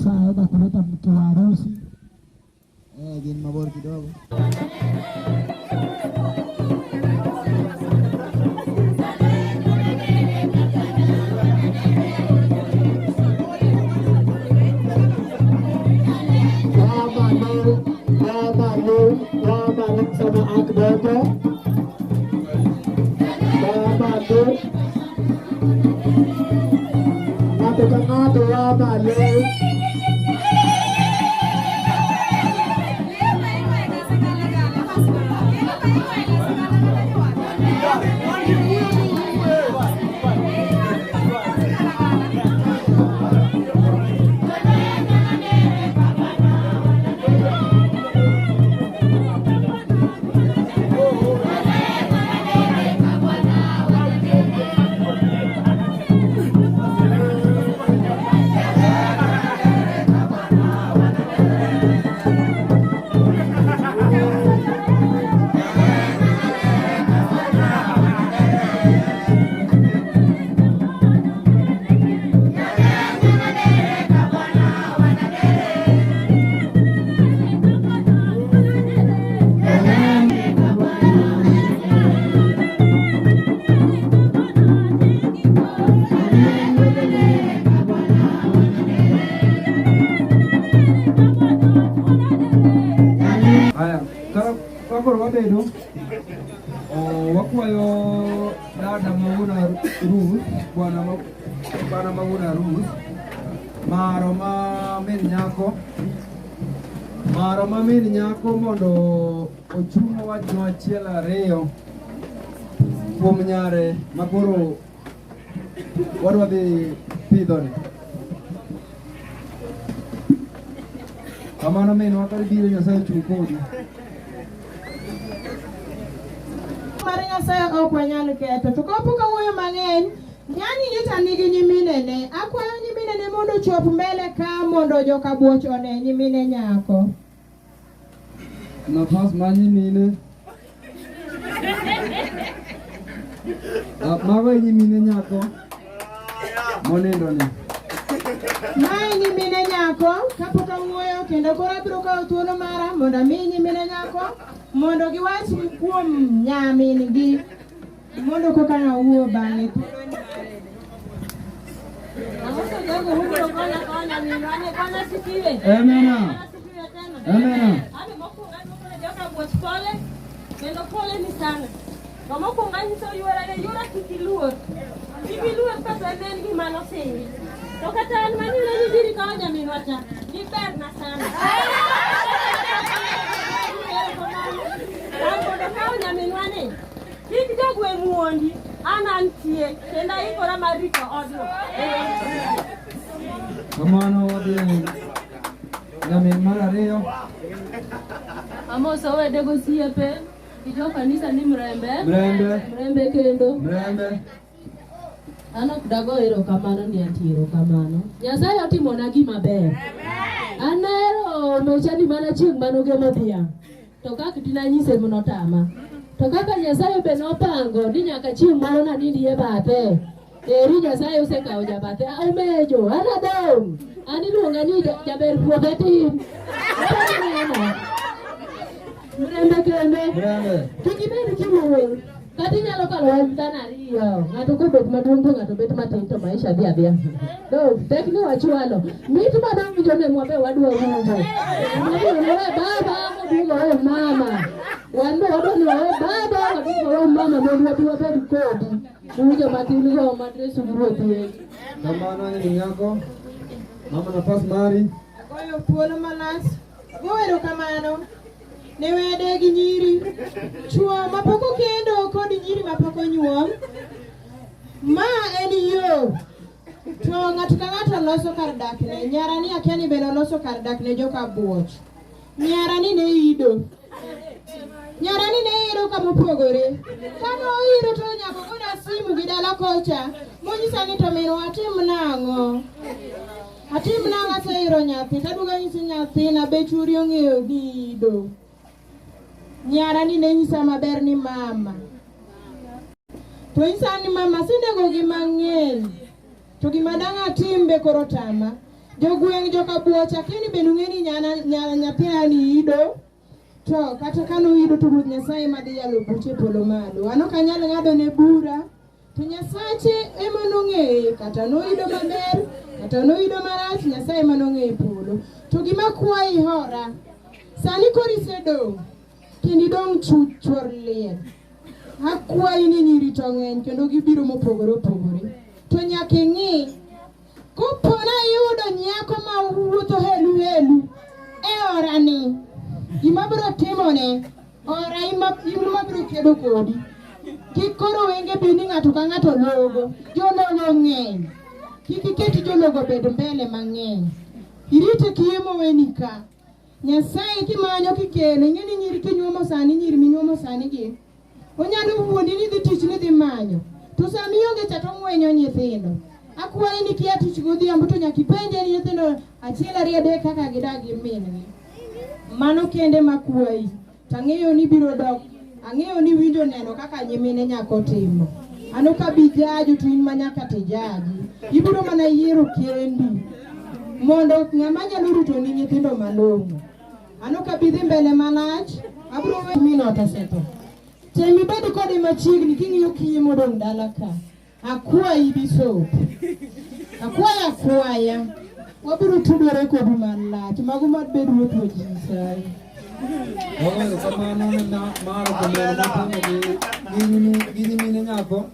Nyasaye na kuleta mke wa harusi. Gin mabor kidogo. Sama akbata. Babado. Ngato ya bale. Wakwayo dada Mawuna Ruth, bwana Mawuna Ruth, maro ma min nyako mondo ochung' wachno achiel ariyo kuom nyare makoro wadwa dhi pidhoni. Kamano minwa ka biro Nyasaye chung' kodi. Nyasaye ok wanyal ketho to kapok awuoyo mang'eny nyani nyita nigi nyiminene akwayo nyiminene mondo chop mbele ka mondo joka buoch one nyimine nyako nafas ma nyimine mago nyimine nyako monindo ni mae nyimine nyako kapok awuoyo kendo koro abiro kawo thuolo mara mondo ami nyimine nyako mondo giwach kuom nyamin gi mondo koka nawuo bang'e. Kendo pole ni sana. Kama kuonga nyiso yura kikiluor. Kikiluor pesa nen gi mano singi. To kata an mani ne diri ka nyamin wacha. Ni ber na sana. Kondo kao nyamin wane. Kik jogwe muondi. Anantie. Kenda ikora mariko odno. Kamano wadhi nyamin mar ariyo. Amoso wedego siepe. Ijo kanisa ni mrembe kendo an ok dago erokamano ni atiro kamano. Nyasaye otimona gima ber. Anero mechani mana chieng' manogemo dhiang'. To kaka dinanyise monotama. To kaka Nyasaye be nopango ni nyaka chieng' moro nanindi e bathe. Eri Nyasaye osekawo jabathe omejo anadong'. An iluonga ni jaber puodho tin. Mrembe kende. Kikibedi kimuol. Kati nyalo kalo en dhano ariyo. Ng'ato kobet maduong' to ng'ato bet matin to maisha dhi adhiya. Do, tekni wachwalo. Mit madong' jone mwabe wadwa winjo. Mwabe baba wadugo mama. Wan be wadwa ni wawe baba wadugo mama mondo wadwa bed kodi. Ujo matin go madresu ruothie. Kamano ni nyako. Mama nafas mari. Agoyo thuolo malas. Goero kamano. Ne wede gi nyiri chuo mapoko kendo kod nyiri mapoko nyuom ma en yo to ng'ato ka ng'ato loso kar dak ne nyarani akiani bende loso kar dak ne joka buoch nyarani ne ido kama opogore kano ido to nyako goda simu gi dala kocha monyisa ni to mero atim nang'o aseiro nyathi taduoga nyisi nyathi na be churi ong'eyo ni ido nyarani ne nyisa maber ni mama. To nyisa ni mama sinego gi mang'eny. To gima dang' atim be koro tama. Jogweng' joka buocha kini bende ung'eni nyana nyathina ni ido. To kata kano ido to Ruoth Nyasaye madhi yalo buche polo malo. An ok anyal ng'ado ne bura. To Nyasache ema nong'eye kata noido maber kata noido marach, Nyasaye ema nong'eye polo. To gima kwayi hora. Sani koro isedong' kendo idong' chuor liel. Akwayi ni nyiri to ng'eny kendo gibiro mopogore opogore. To nyaka ing'i kopona yudo nyako ma wuotho helu e orani, gima biro timone ora ima biro kedo kodi. Kik koro wenge bi ni ng'ato ka ng'ato logo. Jologo ng'eny. Kik iketi jologo bed mbele mang'eny. Irite kiemo weni ka. Nyasaye kimanyo kikelo, ing'eni nyiri kinyuomo sani, nyiri minyuomo sani gi. Onyalo wuondi ni dhi tich ni dhi manyo. To sami onge cha to ng'wenyo nyithindo. Akwayi ni kia tich godhiambo to nyaka ipenje ni nyithindo achiel ariyo adek kaka gidak gi min-gi. Mano kende makwayi. Tang'eyo ni biro dok. Ang'eyo ni winjo neno kaka nyimine nyako timo. Ano ka bi jaju to in manyaka te jaji. Ibiro mana yiero kendi. Mondo ng'ama nyalo rito ni nyithindo malong'o. Ano ka bi dhi mbele malach. Abiro we mino taseto. Temi bedi kode machiegni king'iyo kiye modong' dala ka. Akwayi biso. Akwaya. Wabiro tudore kodu malach. Mago madbed Ruoth Nyasaye. Kamano na maro kamano gini mine nyako